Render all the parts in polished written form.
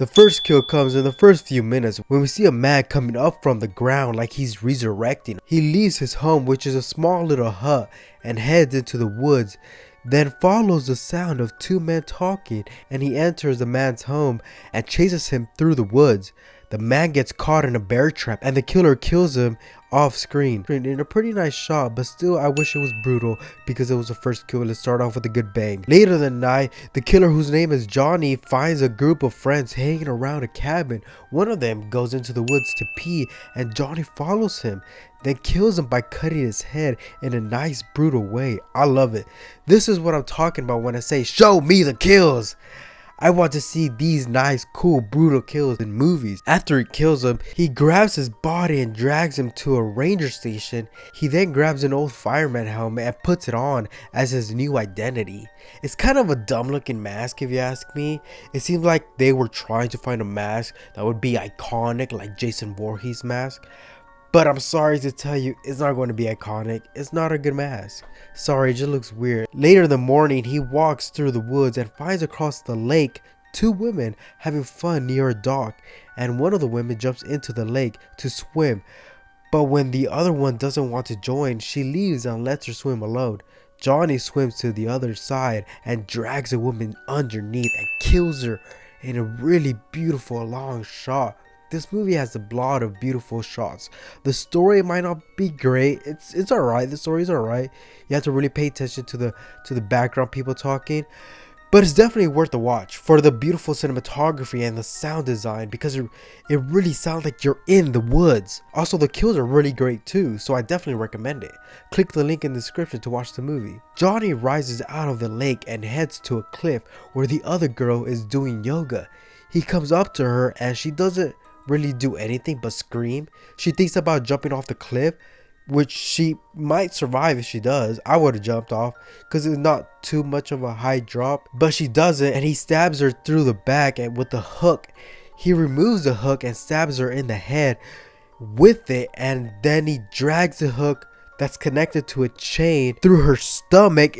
The first kill comes in the first few minutes when we see a man coming up from the ground like he's resurrecting. He leaves his home, which is a small little hut, and heads into the woods, then follows the sound of two men talking, and he enters the man's home and chases him through the woods. The man gets caught in a bear trap and the killer kills him off screen in a pretty nice shot, but still I wish it was brutal because it was the first kill. Let's start off with a good bang. Later that night, the killer, whose name is Johnny, finds a group of friends hanging around a cabin. One of them goes into the woods to pee and Johnny follows him, then kills him by cutting his head in a nice brutal way. I love it. This is what I'm talking about when I say show me the kills. I want to see these nice, cool, brutal kills in movies. After he kills him, he grabs his body and drags him to a ranger station. He then grabs an old fireman helmet and puts it on as his new identity. It's kind of a dumb looking mask if you ask me. It seems like they were trying to find a mask that would be iconic like Jason Voorhees' mask. But I'm sorry to tell you, it's not going to be iconic. It's not a good mask. Sorry, it just looks weird. Later in the morning, he walks through the woods and finds across the lake two women having fun near a dock, and one of the women jumps into the lake to swim. But when the other one doesn't want to join, she leaves and lets her swim alone. Johnny swims to the other side and drags the woman underneath and kills her in a really beautiful long shot. This movie has a lot of beautiful shots. The story might not be great. It's alright. The story's alright. You have to really pay attention to the background people talking. But it's definitely worth a watch for the beautiful cinematography and the sound design, because it really sounds like you're in the woods. Also, the kills are really great too, so I definitely recommend it. Click the link in the description to watch the movie. Johnny rises out of the lake and heads to a cliff where the other girl is doing yoga. He comes up to her and she doesn't really do anything but scream. She thinks about jumping off the cliff, which she might survive if she does. I would have jumped off because it's not too much of a high drop, but she doesn't, and he stabs her through the back and with the hook. He removes the hook and stabs her in the head with it, and then he drags the hook that's connected to a chain through her stomach.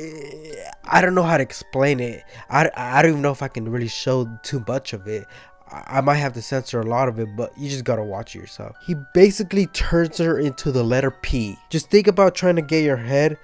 I don't know how to explain it. I don't even know if I can really show too much of it. I might have to censor a lot of it, but you just gotta watch it yourself. He basically turns her into the letter P. Just think about trying to get your head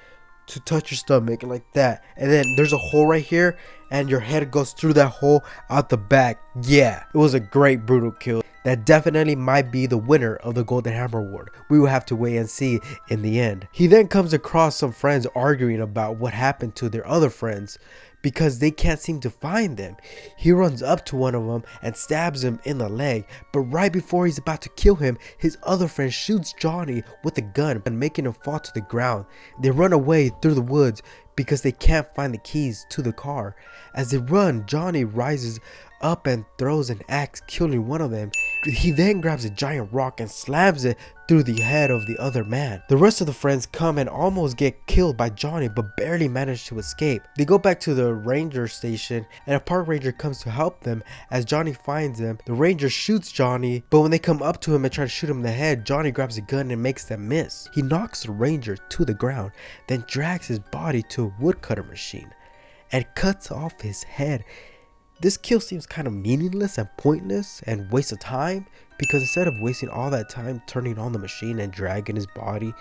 to touch your stomach like that, and then there's a hole right here and your head goes through that hole out the back. Yeah, it was a great brutal kill. That definitely might be the winner of the Golden Hammer Award. We will have to wait and see in the end. He then comes across some friends arguing about what happened to their other friends because they can't seem to find them. He runs up to one of them and stabs him in the leg, but right before he's about to kill him, his other friend shoots Johnny with a gun and making him fall to the ground. They run away through the woods because they can't find the keys to the car. As they run, Johnny rises up and throws an axe, killing one of them. He then grabs a giant rock and slams it through the head of the other man. The rest of the friends come and almost get killed by Johnny, but barely manage to escape. They go back to the ranger station and a park ranger comes to help them. As Johnny finds them, the ranger shoots Johnny, but when they come up to him and try to shoot him in the head, Johnny grabs a gun and makes them miss. He knocks the ranger to the ground, then drags his body to a woodcutter machine and cuts off his head. This kill seems kind of meaningless and pointless and waste of time, because instead of wasting all that time turning on the machine and dragging his body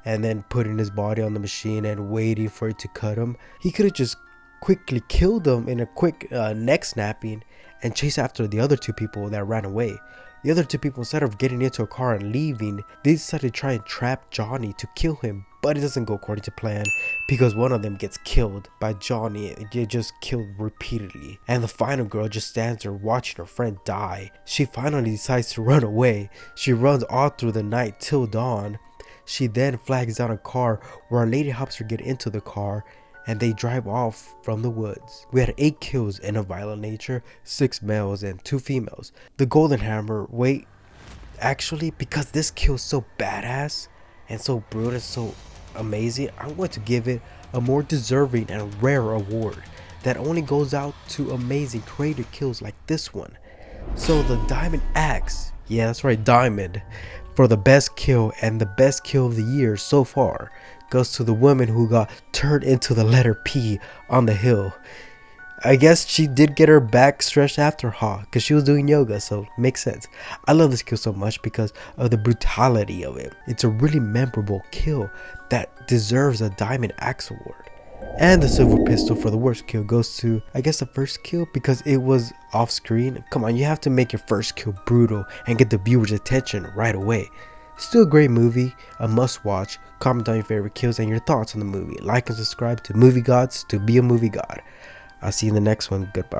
and then putting his body on the machine and waiting for it to cut him, he could have just quickly killed him in a quick neck snapping and chase after the other two people that ran away. The other two people, instead of getting into a car and leaving, they decided to try and trap Johnny to kill him. But it doesn't go according to plan because one of them gets killed by Johnny. They just killed repeatedly. And the final girl just stands there watching her friend die. She finally decides to run away. She runs all through the night till dawn. She then flags down a car where a lady helps her get into the car, and they drive off from the woods. We had 8 kills in a violent nature, 6 males and 2 females. The Golden Hammer, wait, actually, because this kill is so badass and so brutal and so amazing, I'm going to give it a more deserving and rare award that only goes out to amazing creative kills like this one. So the Diamond Axe, yeah, that's right, Diamond, for the best kill and the best kill of the year so far goes to the woman who got turned into the letter P on the hill. I guess she did get her back stretched after Ha, because she was doing yoga, so makes sense. I love this kill so much because of the brutality of it. It's a really memorable kill that deserves a Diamond Axe Award. And the silver pistol for the worst kill goes to, I guess, the first kill, because it was off screen. Come on, you have to make your first kill brutal and get the viewer's attention right away. Still a great movie, a must watch. Comment on your favorite kills and your thoughts on the movie. Like and subscribe to Movie Gods to be a movie god. I'll see you in the next one. Goodbye.